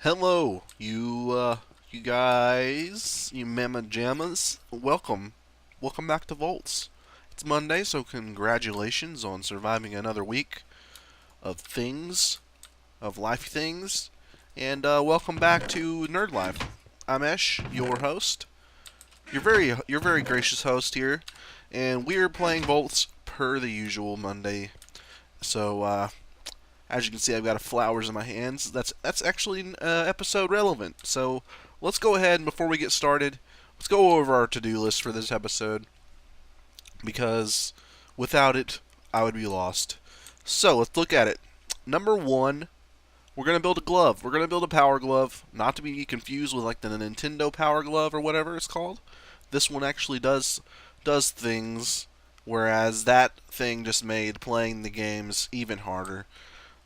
Hello, you guys, you mamma jammas. Welcome back to Voltz. It's Monday, so congratulations on surviving another week of things, of life things, and welcome back to Nerd Life. I'm Esh, your host, your very gracious host here, and we're playing Voltz per the usual Monday. So as you can see, I've got flowers in my hands. That's actually episode relevant. So let's go ahead and before we get started, let's go over our to-do list for this episode because without it, I would be lost. So let's look at it. Number one, we're gonna build a glove. We're gonna build a power glove, not to be confused with like the Nintendo Power Glove or whatever it's called. This one actually does things, whereas that thing just made playing the games even harder.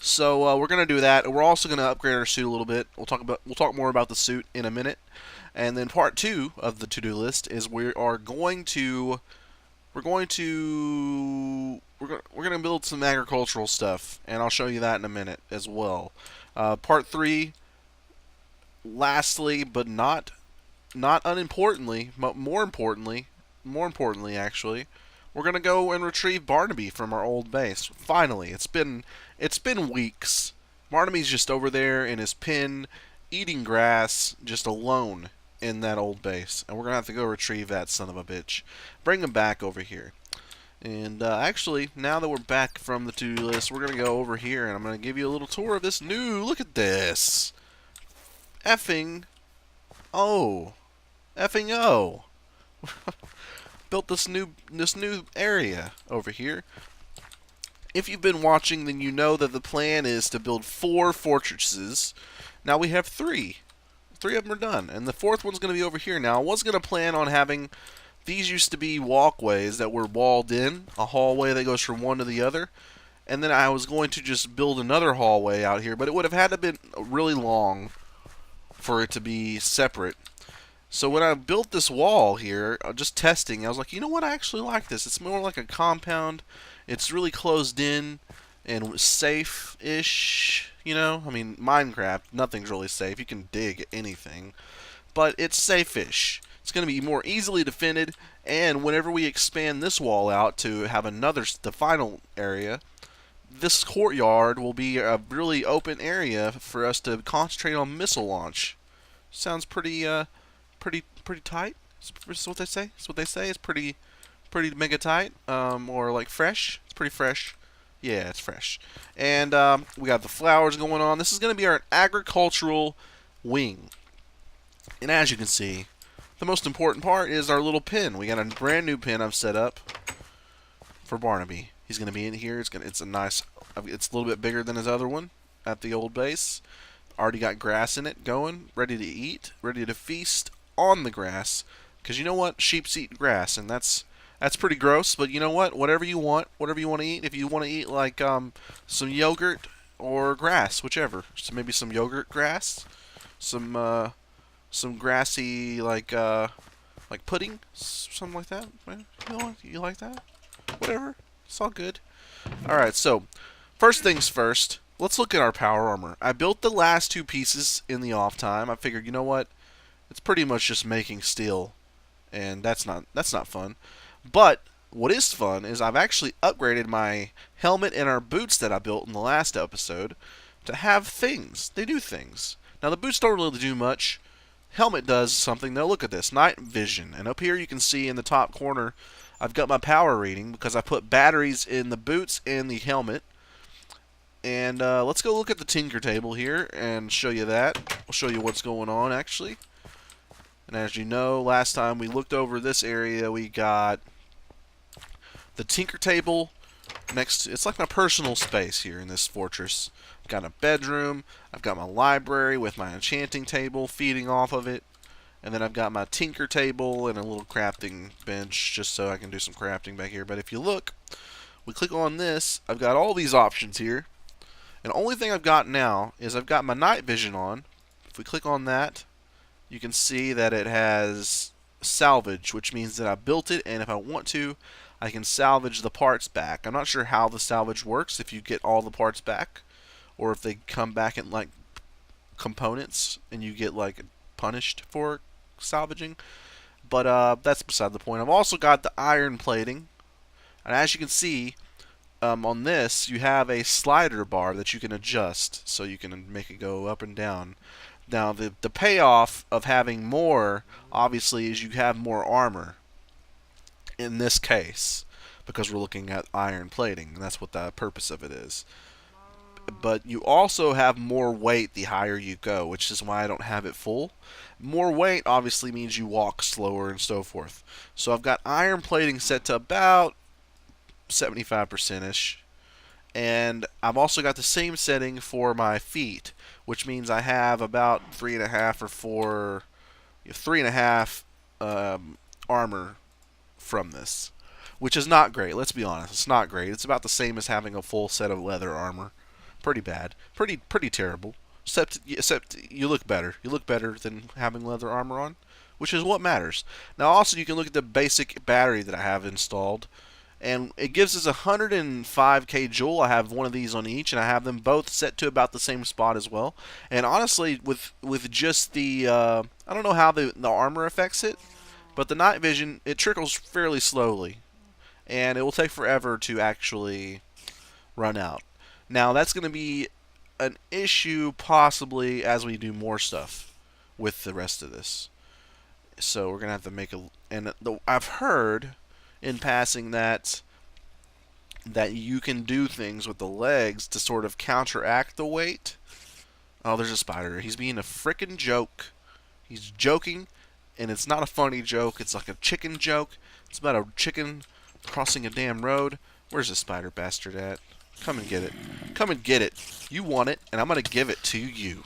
So we're gonna do that. We're also gonna upgrade our suit a little bit. We'll talk more about the suit in a minute. And then part two of the to-do list is we're gonna build some agricultural stuff, and I'll show you that in a minute as well. Part three, lastly, but not unimportantly, but more importantly actually, we're gonna go and retrieve Barnabe from our old base. Finally, it's been weeks. Barnabe's just over there in his pen, eating grass, just alone in that old base, and we're gonna have to go retrieve that son of a bitch. Bring him back over here. And actually, now that we're back from the to-do list, we're gonna go over here, and I'm gonna give you a little tour of this new. Look at this, effing oh, effing oh. Built this new area over here. If you've been watching, then you know that the plan is to build 4 fortresses. Now we have 3. 3 of them are done, and the 4th one's going to be over here. Now I was going to plan on having these used to be walkways that were walled in, a hallway that goes from one to the other, and then I was going to just build another hallway out here, but it would have had to been really long for it to be separate. So when I built this wall here, just testing, I was like, you know what, I actually like this. It's more like a compound. It's really closed in and safe-ish, you know? I mean, Minecraft, nothing's really safe. You can dig anything. But it's safe-ish. It's going to be more easily defended, and whenever we expand this wall out to have the final area, this courtyard will be a really open area for us to concentrate on missile launch. Sounds pretty tight. That's what they say. That's what they say. It's pretty mega tight. Or like fresh. It's pretty fresh. Yeah, it's fresh. And we got the flowers going on. This is going to be our agricultural wing. And as you can see, the most important part is our little pen. We got a brand new pen I've set up for Barnabe. He's going to be in here. It's a nice. It's a little bit bigger than his other one at the old base. Already got grass in it going, ready to eat, ready to feast on the grass, because you know what, sheeps eat grass, and that's pretty gross. But you know what, whatever you want to eat. If you want to eat like some yogurt or grass, whichever. So maybe some yogurt grass, some grassy like pudding, something like that. You like that? Whatever. It's all good. All right. So first things first. Let's look at our power armor. I built the last 2 pieces in the off time. I figured, you know what? It's pretty much just making steel, and that's not fun. But what is fun is I've actually upgraded my helmet and our boots that I built in the last episode to have things. They do things. Now the boots don't really do much. Helmet does something though. Look at this, night vision. And up here you can see in the top corner I've got my power reading because I put batteries in the boots and the helmet. And let's go look at the tinker table here and show you that. I'll show you what's going on actually. And as you know, last time we looked over this area, we got the tinker table next. It's like my personal space here in this fortress. I've got a bedroom. I've got my library with my enchanting table feeding off of it. And then I've got my tinker table and a little crafting bench just so I can do some crafting back here. But if you look, we click on this, I've got all these options here. And the only thing I've got now is I've got my night vision on. If we click on that, you can see that it has salvage, which means that I built it, and if I want to, I can salvage the parts back. I'm not sure how the salvage works, if you get all the parts back, or if they come back and like components and you get like punished for salvaging. But that's beside the point. I've also got the iron plating, and as you can see, on this, you have a slider bar that you can adjust, so you can make it go up and down. Now, the payoff of having more, obviously, is you have more armor in this case, because we're looking at iron plating, and that's what the purpose of it is. But you also have more weight the higher you go, which is why I don't have it full. More weight obviously means you walk slower and so forth. So I've got iron plating set to about 75%ish. And I've also got the same setting for my feet, which means I have about 3.5 or 4, 3.5 armor from this, which is not great. Let's be honest, it's not great. It's about the same as having a full set of leather armor. Pretty bad, pretty terrible. Except you look better. You look better than having leather armor on, which is what matters. Now, also you can look at the basic battery that I have installed, and it gives us 105k joule. I have one of these on each, and I have them both set to about the same spot as well. And honestly, with just the I don't know how the armor affects it, but the night vision, it trickles fairly slowly, and it will take forever to actually run out. Now that's going to be an issue possibly as we do more stuff with the rest of this. So we're going to have to make a, and I've heard in passing that you can do things with the legs to sort of counteract the weight. Oh, there's a spider. He's being a frickin' joke. He's joking, and it's not a funny joke. It's like a chicken joke. It's about a chicken crossing a damn road. Where's the spider bastard at? Come and get it. Come and get it. You want it, and I'm going to give it to you.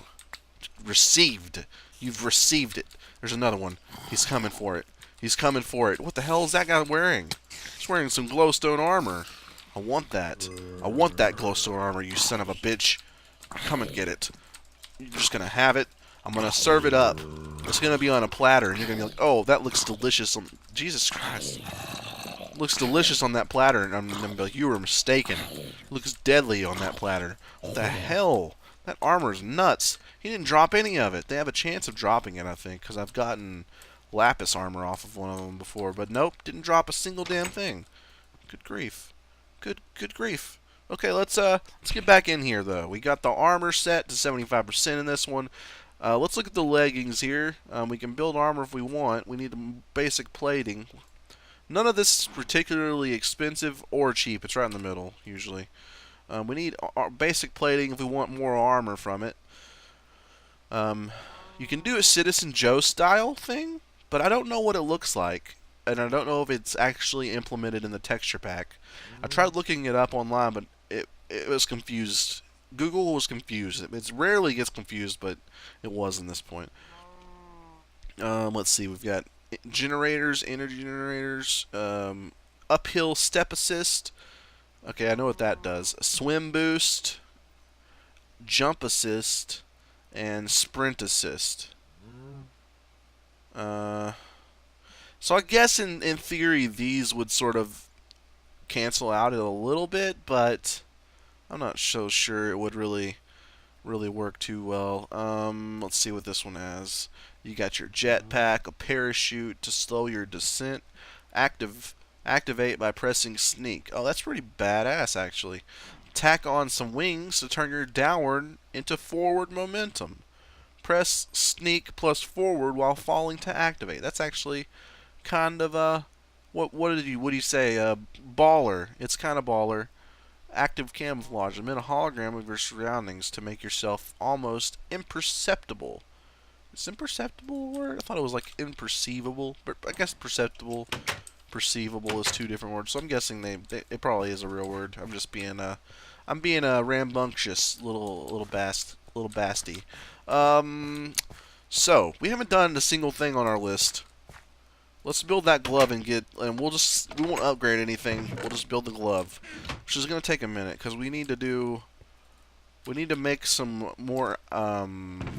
Received. You've received it. There's another one. He's coming for it. He's coming for it. What the hell is that guy wearing? He's wearing some glowstone armor. I want that. I want that glowstone armor, you son of a bitch. Come and get it. You're just going to have it. I'm going to serve it up. It's going to be on a platter, and you're going to be like, oh, that looks delicious. Jesus Christ. It looks delicious on that platter, and I'm going to be like, you were mistaken. It looks deadly on that platter. What the hell? That armor's nuts. He didn't drop any of it. They have a chance of dropping it, I think, because I've gotten lapis armor off of one of them before, but nope, didn't drop a single damn thing. Good grief. Good grief. Okay, let's get back in here though. We got the armor set to 75% in this one. Let's look at the leggings here. We can build armor if we want. We need basic plating. None of this is particularly expensive or cheap. It's right in the middle usually. We need basic plating if we want more armor from it. You can do a Citizen Joe style thing, but I don't know what it looks like, and I don't know if it's actually implemented in the texture pack. I tried looking it up online, but it was confused. Google was confused. It rarely gets confused, but it was in this point. Let's see. We've got generators, energy generators, uphill step assist. Okay, I know what that does. Swim boost, jump assist, and sprint assist. So I guess in theory these would sort of cancel out a little bit, but I'm not so sure it would really work too well. Let's see what this one has. You got your jetpack, a parachute to slow your descent, activate by pressing sneak. Oh, that's pretty badass actually. Tack on some wings to turn your downward into forward momentum. Press sneak plus forward while falling to activate. That's actually kind of a what do you say? Baller. It's kind of baller. Active camouflage. Emit a hologram of your surroundings to make yourself almost imperceptible. Is imperceptible a word? I thought it was like imperceivable, but I guess perceivable is two different words. So I'm guessing it probably is a real word. I'm just being I'm being a rambunctious little basty. So we haven't done a single thing on our list. Let's build that glove and we won't upgrade anything. We'll just build the glove, which is gonna take a minute because we need to make some more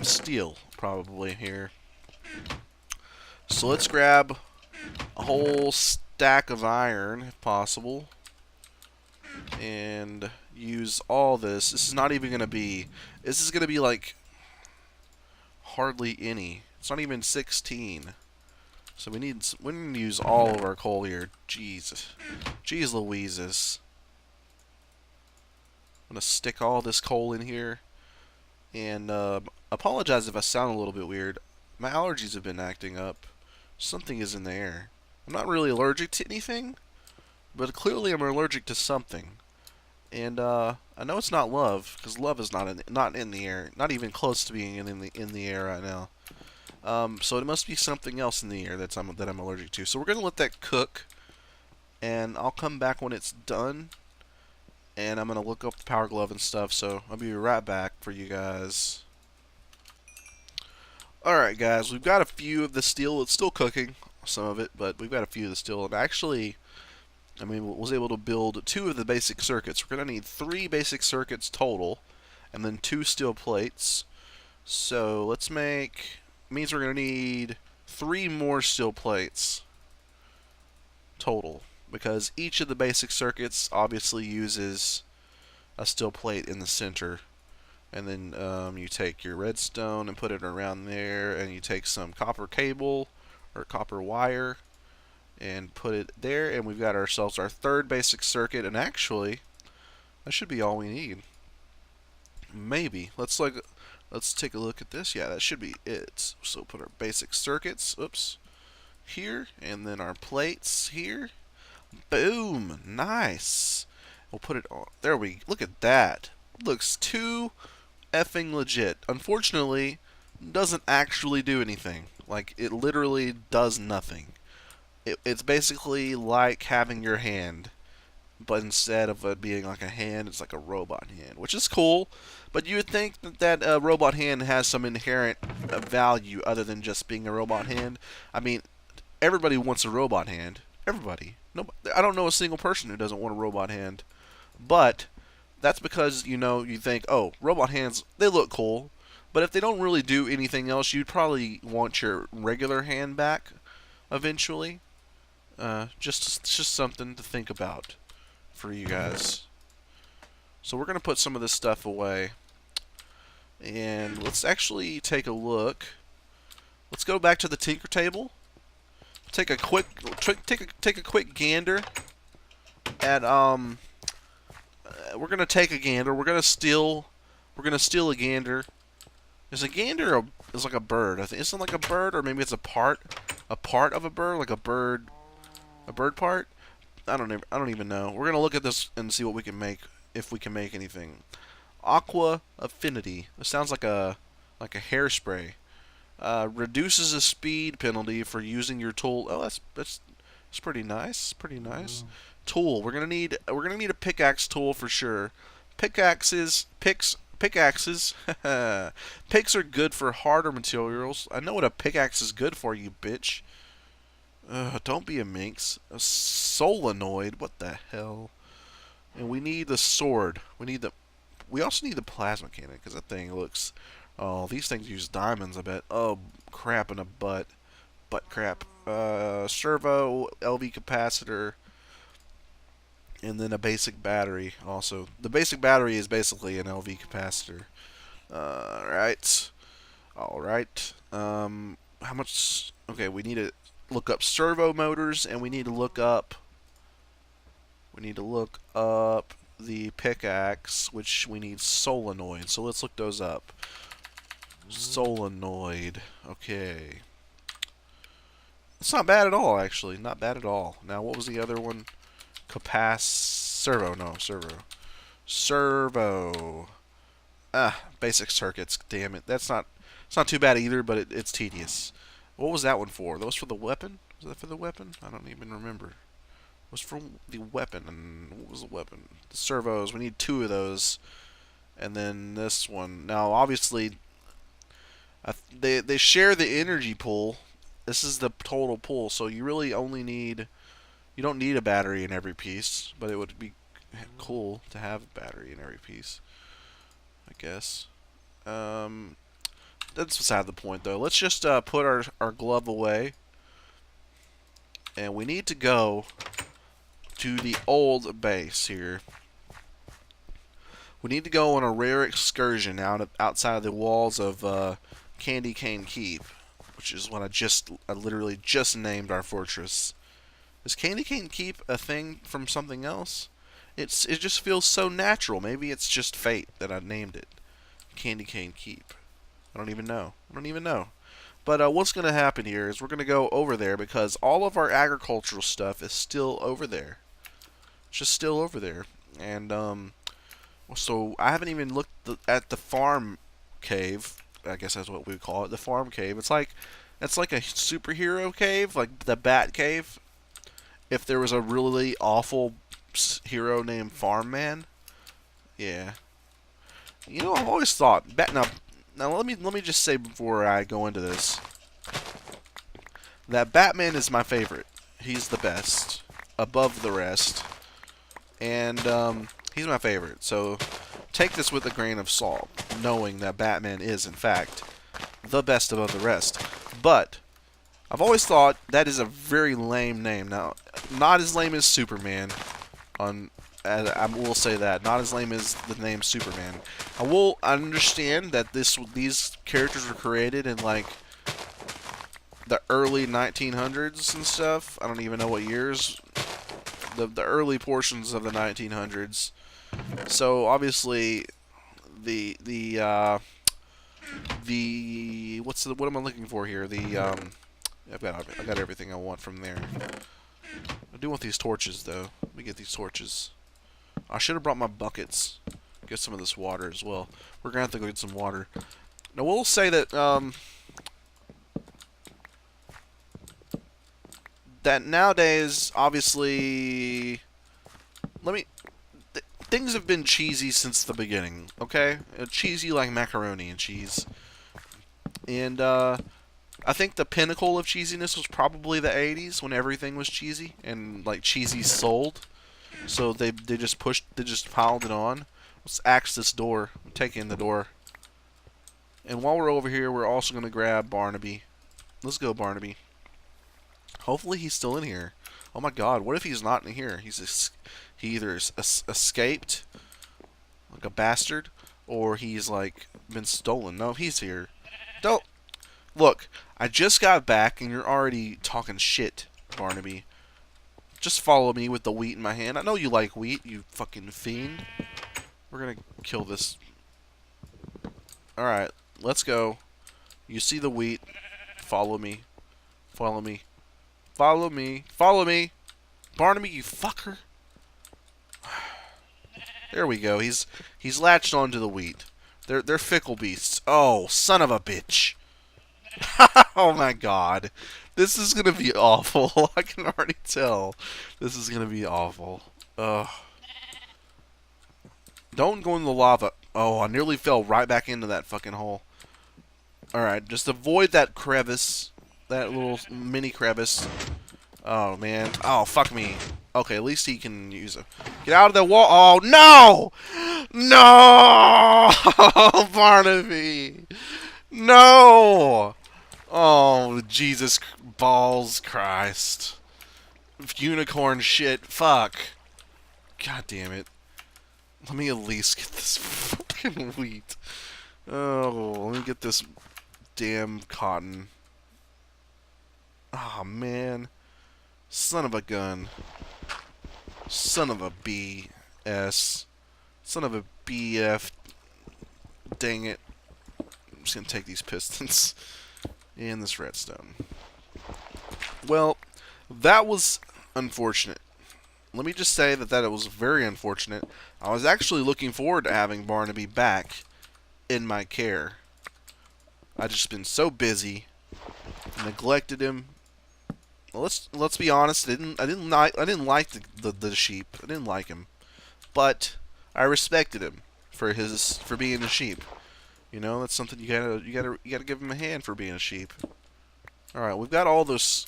steel probably here. So let's grab a whole stack of iron if possible and use all this. This is gonna be like hardly any. It's not even 16. So we need to use all of our coal here. Jeez. Jeez Louises. I'm going to stick all this coal in here. And apologize if I sound a little bit weird. My allergies have been acting up. Something is in the air. I'm not really allergic to anything, but clearly I'm allergic to something. And I know it's not love, because love is not in the air, not even close to being in the air right now. So it must be something else in the air that I'm allergic to. So we're gonna let that cook, and I'll come back when it's done. And I'm gonna look up the power glove and stuff. So I'll be right back for you guys. Alright guys, we've got a few of the steel. It's still cooking, some of it, but we've got a few of the steel. And actually, was able to build 2 of the basic circuits. We're going to need 3 basic circuits total, and then 2 steel plates. So let's means we're going to need 3 more steel plates total, because each of the basic circuits obviously uses a steel plate in the center. And then you take your redstone and put it around there, and you take some copper cable or copper wire and put it there, and we've got ourselves our 3rd basic circuit. And actually, that should be all we need. Maybe. Let's take a look at this. Yeah, that should be it. So put our basic circuits, here, and then our plates here. Boom! Nice. We'll put it on. There we look at that. Looks too effing legit. Unfortunately, doesn't actually do anything. Like, it literally does nothing. It's basically like having your hand, but instead of it being like a hand, it's like a robot hand, which is cool. But you would think that robot hand has some inherent value other than just being a robot hand. I mean, everybody wants a robot hand. Everybody. Nobody, I don't know a single person who doesn't want a robot hand. But that's because, you think, oh, robot hands, they look cool. But if they don't really do anything else, you'd probably want your regular hand back eventually. Just something to think about for you guys. So we're going to put some of this stuff away. And let's actually take a look. Let's go back to the Tinker table. Take a quick gander at we're gonna take a gander. We're gonna steal a gander. Is a gander is like a bird? I think isn't it like a bird, or maybe it's a part of a bird, like a bird part. I don't even know. We're gonna look at this and see what we can make, if we can make anything. Aqua Affinity. It sounds like a hairspray. Reduces the speed penalty for using your tool. Oh, that's pretty nice. Pretty nice. Tool. We're gonna need a pickaxe tool for sure. Pickaxes. Picks are good for harder materials. I know what a pickaxe is good for, you bitch. Don't be a minx. A solenoid. What the hell? And we need the sword. We also need the plasma cannon, because that thing looks. Oh, these things use diamonds, I bet. Oh, crap in a butt. Butt crap. Servo, LV capacitor, and then a basic battery also. The basic battery is basically an LV capacitor. Alright. Alright. How much? Okay, we need to look up servo motors, and we need to look up the pickaxe, which we need solenoid. So let's look those up. Solenoid. Okay. It's not bad at all, actually. Not bad at all. Now, what was the other one? Servo. No, servo. Servo. Basic circuits. Damn it. It's not too bad either, but it's tedious. What was that one for? That was for the weapon? Was that for the weapon? I don't even remember. It was for the weapon. And what was the weapon? The servos. We need 2 of those. And then this one. Now, obviously, they share the energy pool. This is the total pool, so you really only need. You don't need a battery in every piece, but it would be cool to have a battery in every piece, I guess. That's beside the point, though. Let's just put our glove away, and we need to go to the old base here. We need to go on a rare excursion outside of the walls of Candy Cane Keep, which is what I literally just named our fortress. Is Candy Cane Keep a thing from something else? It just feels so natural. Maybe it's just fate that I named it Candy Cane Keep. I don't even know. I don't even know. But what's going to happen here is we're going to go over there because all of our agricultural stuff is still over there. It's just still over there. And so I haven't even looked at the farm cave. I guess that's what we would call it, the farm cave. It's like a superhero cave, like the Bat Cave. If there was a really awful hero named Farm Man, yeah. You know, I've always thought now let me just say before I go into this that Batman is my favorite. He's the best, above the rest, and he's my favorite. So take this with a grain of salt, knowing that Batman is in fact the best above the rest. But I've always thought that is a very lame name. Now, not as lame as Superman. I will say that, not as lame as the name Superman. I will understand that these characters were created in like the early 1900s and stuff. I don't even know what years. The early portions of the 1900s. So obviously, what am I looking for here? I got everything I want from there. I do want these torches though. Let me get these torches. I should have brought my buckets. Get some of this water as well. We're gonna have to go get some water. Now we'll say that that nowadays, obviously, things have been cheesy since the beginning. Okay, cheesy like macaroni and cheese. And I think the pinnacle of cheesiness was probably the 80s when everything was cheesy and like cheesy sold. So they just piled it on. Let's axe this door. I'm taking the door. And while we're over here, we're also going to grab Barnabe. Let's go, Barnabe. Hopefully he's still in here. Oh my god, what if he's not in here? He either escaped like a bastard, or he's like been stolen. No, he's here. Don't look. I just got back, and you're already talking shit, Barnabe. Just follow me with the wheat in my hand. I know you like wheat, you fucking fiend. We're gonna kill this. Alright, let's go. You see the wheat. Follow me. Follow me. Follow me. Follow me. Barnabe, you fucker. There we go. He's latched onto the wheat. They're fickle beasts. Oh, son of a bitch. Oh my god. This is gonna be awful. I can already tell. This is gonna be awful. Ugh. Don't go in the lava. Oh, I nearly fell right back into that fucking hole. Alright, just avoid that crevice. That little mini crevice. Oh, man. Oh, fuck me. Okay, at least he can use it. Get out of the wall. Oh, no! No! Barnabe! No! Oh, Jesus balls Christ. Unicorn shit. Fuck. God damn it. Let me at least get this fucking wheat. Oh, let me get this damn cotton. Oh, man. Son of a gun. Son of a BS. Son of a BF. Dang it. I'm just gonna take these pistons. And this redstone. Well, that was unfortunate. Let me just say that it was very unfortunate. I was actually looking forward to having Barnabe back in my care. I just been so busy, neglected him. Well, let's be honest. I didn't like the sheep. I didn't like him, but I respected him for being a sheep. You know, that's something you gotta give him a hand for being a sheep. All right, we've got all those.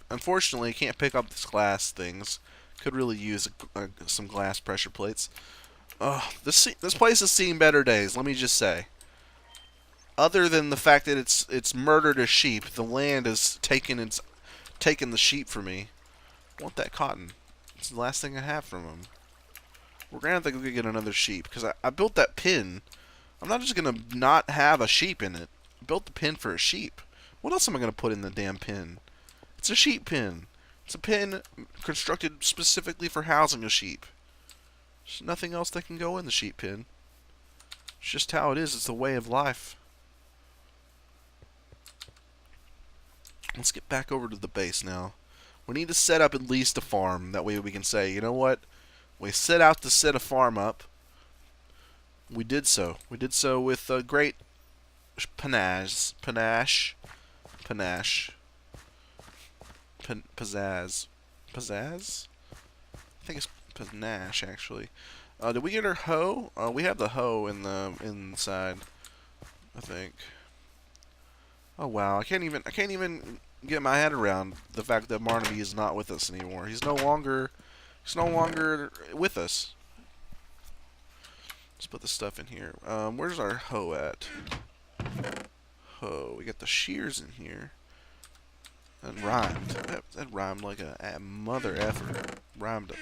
Unfortunately, can't pick up these glass things. Could really use some glass pressure plates. This place has seen better days. Let me just say. Other than the fact that it's murdered a sheep, the land has taken the sheep from me. I want that cotton. It's the last thing I have from him. We're gonna have to go get another sheep because I built that pen. I'm not just gonna not have a sheep in it, built the pen for a sheep. What else am I gonna put in the damn pen? It's a sheep pen. It's a pen constructed specifically for housing a sheep. There's nothing else that can go in the sheep pen. It's just how it is. It's the way of life. Let's get back over to the base now. We need to set up at least a farm. That way we can say, you know what? We set out to set a farm up. We did so. We did so with great panache. Pizzazz. Pizzazz? I think it's panache, actually. Did we get our hoe? We have the hoe in the inside, I think. Oh wow, I can't even get my head around the fact that Barnabe is not with us anymore. He's no longer with us. Let's put the stuff in here. Where's our hoe at? Hoe. We got the shears in here. That rhymed. That rhymed like a mother effer. Rhymed it.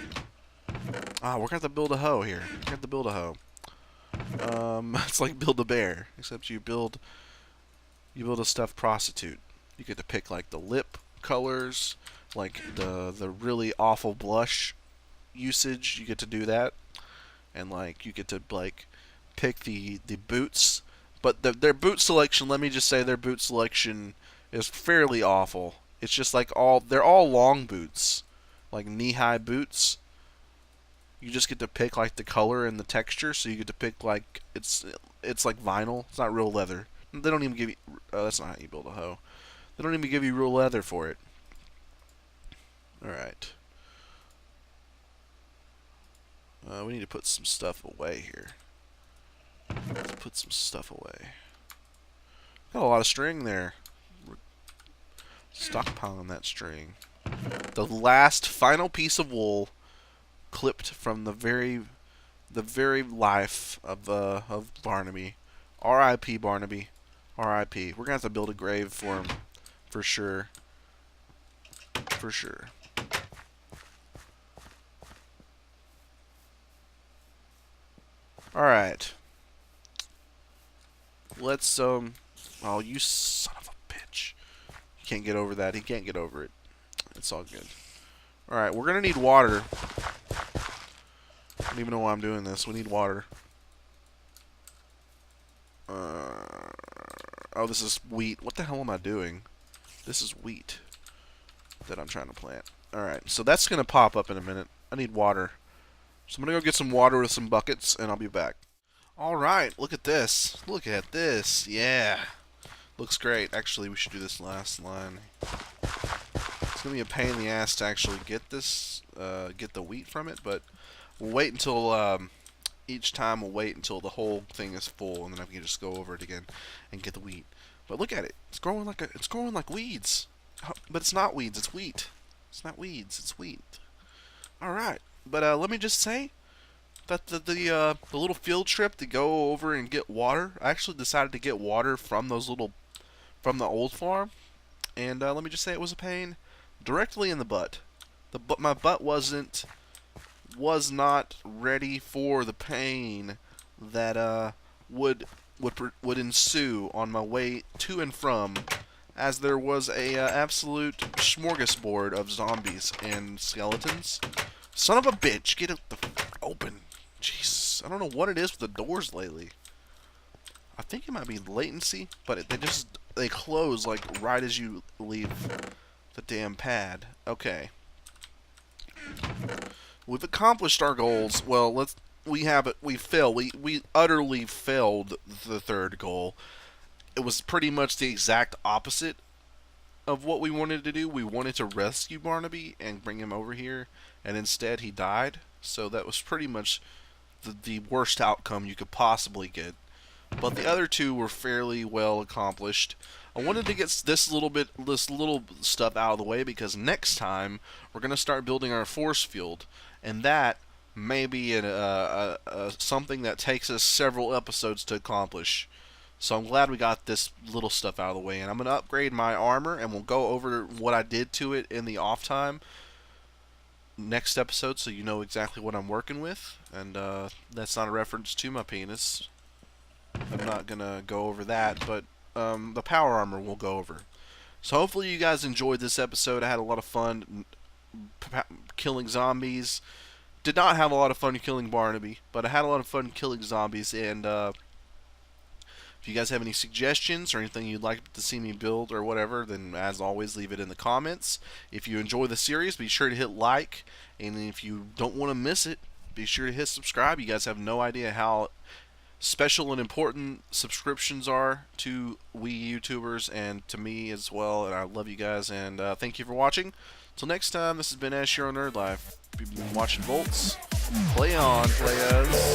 Ah, we're gonna have to build a hoe here. We're gonna have to build a hoe. It's like build a bear, except you build a stuffed prostitute. You get to pick like the lip colors, like the really awful blush usage. You get to do that, and like you get to like pick the boots. But their boot selection, let me just say, their boot selection is fairly awful. It's just like they're all long boots, like knee-high boots. You just get to pick like the color and the texture, so you get to pick like it's like vinyl. It's not real leather. They don't even give you. That's not how you build a hoe. They don't even give you real leather for it. All right. We need to put some stuff away here. Let's put some stuff away. Got a lot of string there. We're stockpiling that string. The last final piece of wool clipped from the very life of Barnabe. R.I.P. Barnabe. R.I.P. We're gonna have to build a grave for him, for sure. For sure. All right. Let's Oh, you son of a bitch! You can't get over that. He can't get over it. It's all good. All right, we're gonna need water. I don't even know why I'm doing this. We need water. Oh, this is wheat. What the hell am I doing? This is wheat that I'm trying to plant. Alright, so that's going to pop up in a minute. I need water. So I'm going to go get some water with some buckets, and I'll be back. Alright, look at this. Look at this. Yeah. Looks great. Actually, we should do this last line. It's going to be a pain in the ass to actually get this, get the wheat from it, but we'll wait until, each time we'll wait until the whole thing is full, and then I can just go over it again and get the wheat. But look at it; it's growing like weeds. But it's not weeds; it's wheat. It's not weeds; it's wheat. All right. But let me just say that the little field trip to go over and get water. I actually decided to get water from from the old farm, and let me just say it was a pain directly in the butt. My butt was not ready for the pain that would ensue on my way to and from, as there was a absolute smorgasbord of zombies and skeletons. Son of a bitch, get it open. Jesus, I don't know what it is with the doors lately. I think it might be latency, but they close like right as you leave the damn pad. Okay. We've accomplished our goals. Well, we failed. We utterly failed the third goal. It was pretty much the exact opposite of what we wanted to do. We wanted to rescue Barnabe and bring him over here, and instead he died. So that was pretty much the worst outcome you could possibly get. But the other two were fairly well accomplished. I wanted to get this little stuff out of the way because next time we're gonna start building our force field, and that may be something that takes us several episodes to accomplish. So I'm glad we got this little stuff out of the way, and I'm gonna upgrade my armor, and we'll go over what I did to it in the off time next episode, so you know exactly what I'm working with. And that's not a reference to my penis. I'm not gonna go over that, but the power armor we'll go over. So hopefully you guys enjoyed this episode. I had a lot of fun killing zombies. Did not have a lot of fun killing Barnabe, but I had a lot of fun killing zombies. And if you guys have any suggestions or anything you'd like to see me build or whatever, then as always, leave it in the comments. If you enjoy the series, be sure to hit like. And if you don't want to miss it, be sure to hit subscribe. You guys have no idea how special and important subscriptions are to we YouTubers and to me as well. And I love you guys, and thank you for watching. Till next time, this has been Ash here on Nerd Life. You've been watching Voltz. Play on, players.